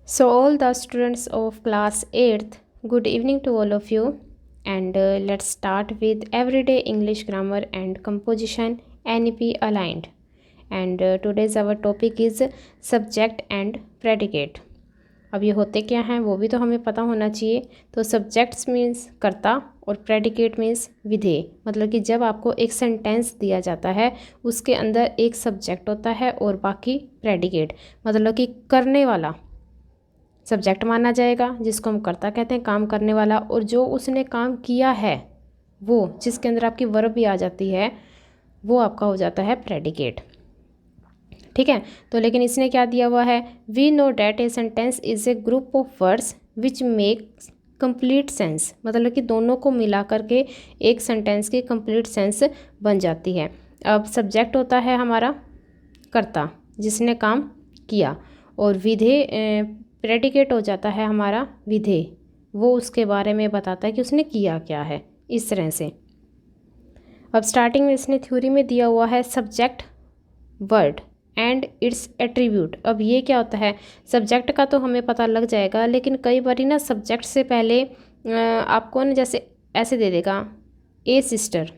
So, all the students of class 8th, good evening to all of you. And let's start with everyday English grammar and composition NEP aligned. And today's our topic is subject and predicate. अब ये होते क्या हैं वो भी तो हमें पता होना चाहिए। तो सब्जेक्ट्स मीन्स कर्ता और प्रेडिकेट मीन्स विधेय। मतलब कि जब आपको एक सेंटेंस दिया जाता है उसके अंदर एक सब्जेक्ट होता है और बाकी प्रेडिकेट, मतलब कि करने वाला सब्जेक्ट माना जाएगा जिसको हम कर्ता कहते हैं, काम करने वाला, और जो उसने काम किया है वो जिसके अंदर आपकी वर्ब भी आ जाती है वो आपका हो जाता है प्रेडिकेट। ठीक है, तो लेकिन इसने क्या दिया हुआ है, we know that a sentence is a group of words which makes complete sense. मतलब कि दोनों को मिला करके एक सेंटेंस की कंप्लीट सेंस बन जाती है। अब सब्जेक्ट होता है हमारा कर्ता जिसने काम किया, और विधेय प्रेडिकेट हो जाता है हमारा विधेय, वो उसके बारे में बताता है कि उसने किया क्या है, इस तरह से। अब स्टार्टिंग में इसने थ्योरी में दिया हुआ है subject word and it's attribute. अब ये क्या होता है, सब्जेक्ट का तो हमें पता लग जाएगा, लेकिन कई बार ना सब्जेक्ट से पहले आपको ना जैसे ऐसे दे देगा ए सिस्टर।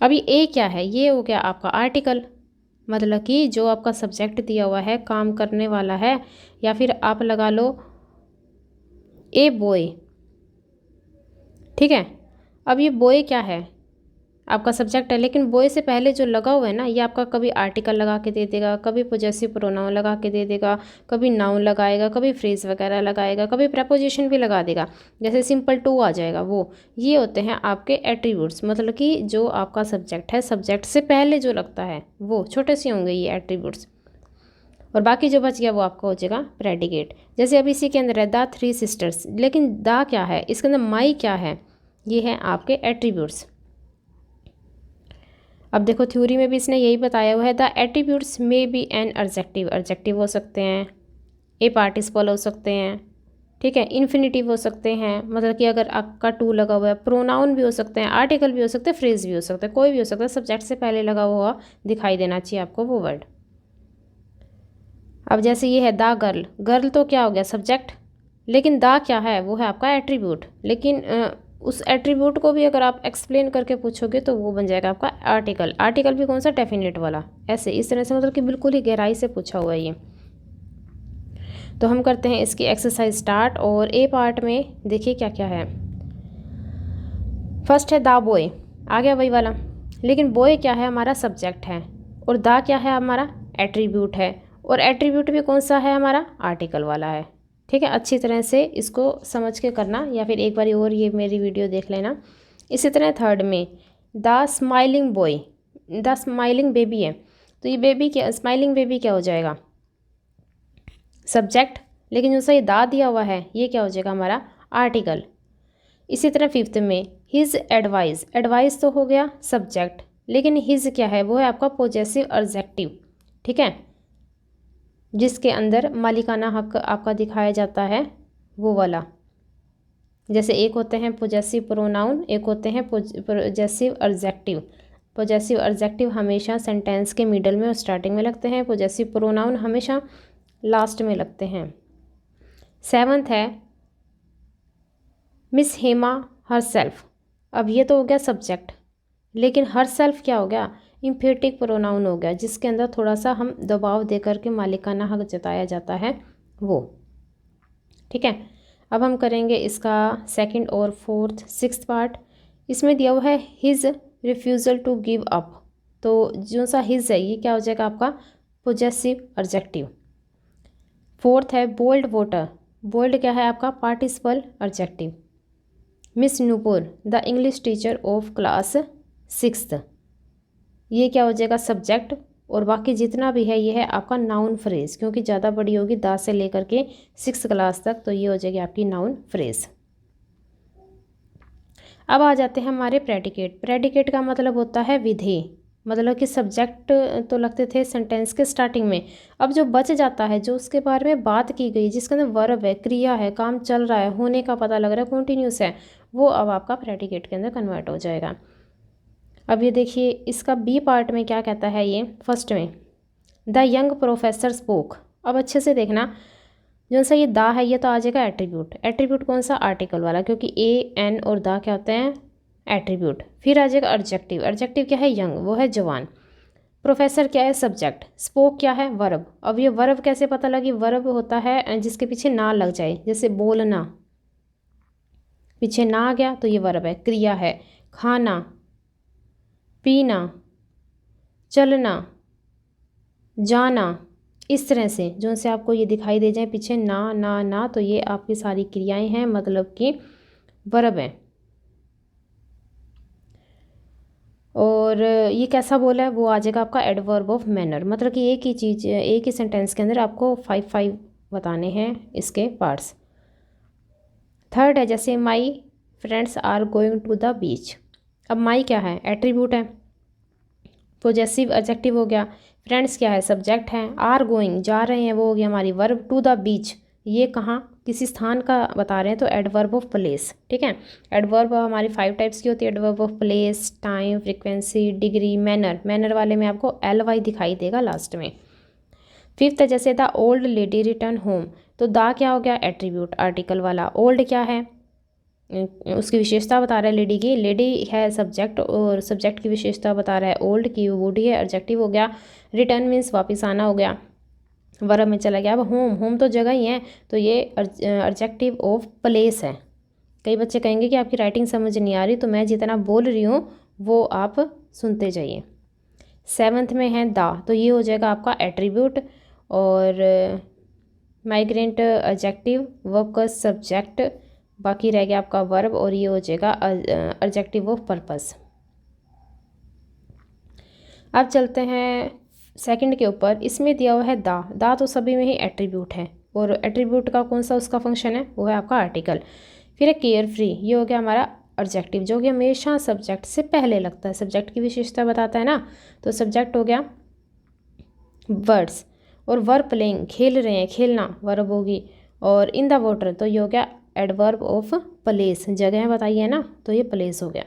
अभी ए क्या है, ये हो गया आपका आर्टिकल। मतलब कि जो आपका सब्जेक्ट दिया हुआ है काम करने वाला है, या फिर आप लगा लो ए बॉय। ठीक है, अब ये बॉय क्या है, आपका सब्जेक्ट है, लेकिन बॉय से पहले जो लगा हुआ है ना ये आपका कभी आर्टिकल लगा के दे देगा, कभी पोजेसिव प्रोनाउन लगा के दे देगा, कभी नाउन लगाएगा, कभी फ्रेज वगैरह लगाएगा, कभी प्रपोजिशन भी लगा देगा, जैसे सिंपल टू आ जाएगा वो। ये होते हैं आपके एट्रीब्यूट्स। मतलब कि जो आपका सब्जेक्ट है, सब्जेक्ट से पहले जो लगता है वो छोटे से होंगे ये एट्रीब्यूट्स, और बाकी जो बच गया वो आपका हो जाएगा प्रेडिकेट। जैसे अब इसी के अंदर है द थ्री सिस्टर्स, लेकिन द क्या है, इसके अंदर माई क्या है, ये है आपके एट्रीब्यूट्स। अब देखो थ्योरी में भी इसने यही बताया हुआ है, द एट्रीब्यूट्स में बी एन एडजेक्टिव। एडजेक्टिव हो सकते हैं, ए पार्टिसिपल हो सकते हैं, ठीक है, इन्फिनिटिव हो सकते हैं, मतलब कि अगर आपका टू लगा हुआ है, प्रोनाउन भी हो सकते हैं, आर्टिकल भी हो सकते हैं, फ्रेज भी हो सकता है, कोई भी हो सकता है, सब्जेक्ट से पहले लगा हुआ दिखाई देना चाहिए आपको वो वर्ड। अब जैसे ये है द गर्ल, गर्ल तो क्या हो गया सब्जेक्ट, लेकिन द क्या है वो है आपका एट्रीब्यूट। लेकिन उस एट्रीब्यूट को भी अगर आप एक्सप्लेन करके पूछोगे तो वो बन जाएगा आपका आर्टिकल। आर्टिकल भी कौन सा, डेफिनेट वाला। ऐसे इस तरह से मतलब कि बिल्कुल ही गहराई से पूछा हुआ है ये। तो हम करते हैं इसकी एक्सरसाइज स्टार्ट, और ए पार्ट में देखिए क्या क्या है। फर्स्ट है द बॉय, आ गया वही वाला, लेकिन बॉय क्या है हमारा सब्जेक्ट है, और द क्या है हमारा एट्रीब्यूट है, और एट्रीब्यूट भी कौन सा है हमारा, आर्टिकल वाला है। ठीक है, अच्छी तरह से इसको समझ के करना, या फिर एक बार और ये मेरी वीडियो देख लेना। इसी तरह थर्ड में the smiling boy, the smiling baby है, तो ये बेबी क्या, स्माइलिंग बेबी क्या हो जाएगा, सब्जेक्ट, लेकिन जो सही दा दिया हुआ है ये क्या हो जाएगा हमारा आर्टिकल। इसी तरह फिफ्थ में हिज एडवाइस, एडवाइस तो हो गया सब्जेक्ट, लेकिन हिज क्या है वो है आपका पोजेसिव एडजेक्टिव। ठीक है, जिसके अंदर मालिकाना हक आपका दिखाया जाता है वो वाला। जैसे एक होते हैं पोजेसिव प्रोनाउन, एक होते हैं पोजेसिव एडजेक्टिव। पोजेसिव एडजेक्टिव हमेशा सेंटेंस के मिडल में और स्टार्टिंग में लगते हैं, पोजेसिव प्रोनाउन हमेशा लास्ट में लगते हैं। सेवंथ है मिस हेमा हरसेल्फ। अब ये तो हो गया सब्जेक्ट, लेकिन हरसेल्फ क्या हो गया, इम्फेटिक प्रोनाउन हो गया, जिसके अंदर थोड़ा सा हम दबाव दे करके मालिकाना हक जताया जाता है वो। ठीक है, अब हम करेंगे इसका सेकंड और फोर्थ सिक्स्थ पार्ट। इसमें दिया हुआ है his refusal to give up, तो जो सा हिज है ये क्या हो जाएगा आपका पोजेसिव एडजेक्टिव। फोर्थ है बोल्ड वाटर, बोल्ड क्या है आपका participle adjective. Miss Nupur the English teacher of class sixth, ये क्या हो जाएगा सब्जेक्ट, और बाकी जितना भी है ये है आपका नाउन फ्रेज, क्योंकि ज़्यादा बड़ी होगी 10 से लेकर के 6 क्लास तक, तो ये हो जाएगी आपकी नाउन फ्रेज। अब आ जाते हैं हमारे प्रेडिकेट। प्रेडिकेट का मतलब होता है विधेय, मतलब कि सब्जेक्ट तो लगते थे सेंटेंस के स्टार्टिंग में, अब जो बच जाता है, जो उसके बारे में बात की गई, जिसके अंदर वर्ब है, क्रिया है, काम चल रहा है, होने का पता लग रहा है, कॉन्टीन्यूस है, वो अब आपका प्रेडिकेट के अंदर कन्वर्ट हो जाएगा। अब ये देखिए इसका बी पार्ट में क्या कहता है, ये फर्स्ट में द यंग प्रोफेसर स्पोक, अब अच्छे से देखना, जो सा ये दा है ये तो आ जाएगा एट्रीब्यूट। एट्रीब्यूट कौन सा? आर्टिकल वाला, क्योंकि ए एन और दा क्या होते हैं? एट्रीब्यूट। फिर आ जाएगा एडजेक्टिव। एडजेक्टिव क्या है? यंग, वो है जवान। प्रोफेसर क्या है? सब्जेक्ट। स्पोक क्या है? वर्ब। अब ये वर्ब कैसे पता लगी? वर्ब होता है जिसके पीछे ना लग जाए, जैसे बोलना, पीछे ना आ गया तो ये वर्ब है, क्रिया है। खाना, पीना, चलना, जाना, इस तरह से जो से आपको ये दिखाई दे जाए पीछे ना ना ना, तो ये आपकी सारी क्रियाएं हैं, मतलब कि वर्ब है। और ये कैसा बोला है? वो आ जाएगा आपका एडवर्ब ऑफ मैनर, मतलब कि एक ही चीज़, एक ही सेंटेंस के अंदर आपको 5 बताने हैं इसके पार्ट्स। थर्ड है जैसे my friends are going to the beach. अब माई क्या है? एट्रीब्यूट है, पोजेसिव एडजेक्टिव हो गया। फ्रेंड्स क्या है? सब्जेक्ट है। आर गोइंग, जा रहे हैं, वो हो गया हमारी वर्ब। टू द बीच, ये कहाँ? किसी स्थान का बता रहे हैं, तो एडवर्ब ऑफ प्लेस। ठीक है, एडवर्ब हमारी 5 टाइप्स की होती है। Adverb of place, time, frequency, degree, manner. Manner वाले में आपको LY दिखाई देगा लास्ट में। फिफ्थ है जैसे the old lady return home. तो द क्या हो गया? एट्रीब्यूट, आर्टिकल वाला। ओल्ड क्या है? उसकी विशेषता बता रहा है लेडी की। लेडी है सब्जेक्ट, और सब्जेक्ट की विशेषता बता रहा है ओल्ड की, बूढ़ी है, एडजेक्टिव हो गया। रिटर्न मीन्स वापस आना हो गया, वर्ब में चला गया। अब होम, होम तो जगह ही है, तो ये एडजेक्टिव ऑफ प्लेस है। कई बच्चे कहेंगे कि आपकी राइटिंग समझ नहीं आ रही, तो मैं जितना बोल रही हूँ वो आप सुनते जाइए। सेवन्थ में है दा, तो ये हो जाएगा आपका एट्रीब्यूट, और माइग्रेंट एडजेक्टिव, वर्कर्स सब्जेक्ट, बाकी रह गया आपका वर्ब, और ये हो जाएगा एडजेक्टिव ऑफ पर्पस। अब चलते हैं सेकंड के ऊपर। इसमें दिया हुआ है दा। दा तो सभी में ही एट्रीब्यूट है, और एट्रीब्यूट का कौन सा उसका फंक्शन है? वो है आपका आर्टिकल। फिर है केयर फ्री, ये हो गया हमारा एडजेक्टिव, जो कि हमेशा सब्जेक्ट से पहले लगता है, सब्जेक्ट की विशेषता बताता है ना, तो सब्जेक्ट हो गया वर्ड्स। और वर्ब प्लेइंग, खेल रहे हैं, खेलना, वर्ब होगी। और इन द वाटर, तो ये हो गया एडवर्ब ऑफ प्लेस, जगह बताइए ना, तो ये प्लेस हो गया।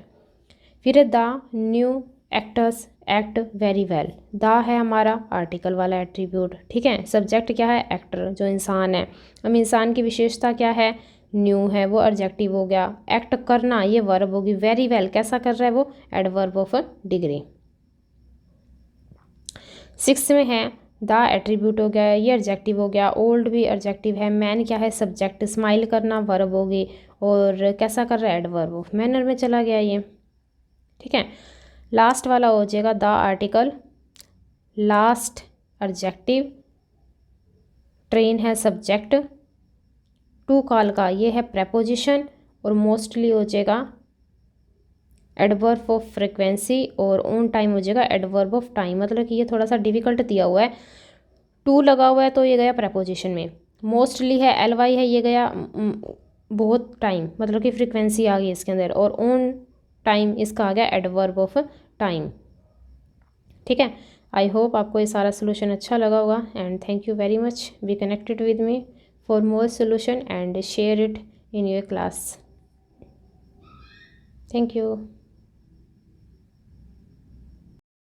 फिर the new actors act very well. The है हमारा आर्टिकल वाला एट्रीब्यूट। ठीक है, सब्जेक्ट क्या है? एक्टर, जो इंसान है। अब इंसान की विशेषता क्या है? न्यू है, वो एडजेक्टिव हो गया। एक्ट करना, ये वर्ब होगी। वेरी वेल कैसा कर रहा है? वो एडवर्ब ऑफ डिग्री। सिक्स में है द एट्रीब्यूट हो गया, ये एडजेक्टिव हो गया। ओल्ड भी एडजेक्टिव है। मैन क्या है? सब्जेक्ट। स्माइल करना वर्ब होगी, और कैसा कर रहा है? एडवर्ब ऑफ मैनर में चला गया ये। ठीक है, लास्ट वाला हो जाएगा the article, last adjective, train है सब्जेक्ट, टू कॉल का ये है प्रेपोजिशन, और मोस्टली हो जाएगा एडवर्ब ऑफ फ्रिक्वेंसी, और ऑन टाइम हो जाएगा एडवर्ब ऑफ टाइम। मतलब कि ये थोड़ा सा डिफिकल्ट दिया हुआ है, टू लगा हुआ है तो ये गया प्रेपोजिशन में। मोस्टली है LY है, ये गया बहुत टाइम, मतलब कि फ्रिक्वेंसी आ गई इसके अंदर। और ऑन टाइम इसका आ गया एडवर्ब ऑफ टाइम। ठीक है, आई होप आपको ये सारा सोल्यूशन अच्छा लगा होगा, and thank you very much. Be connected with me for more solution and share it in your class. Thank you.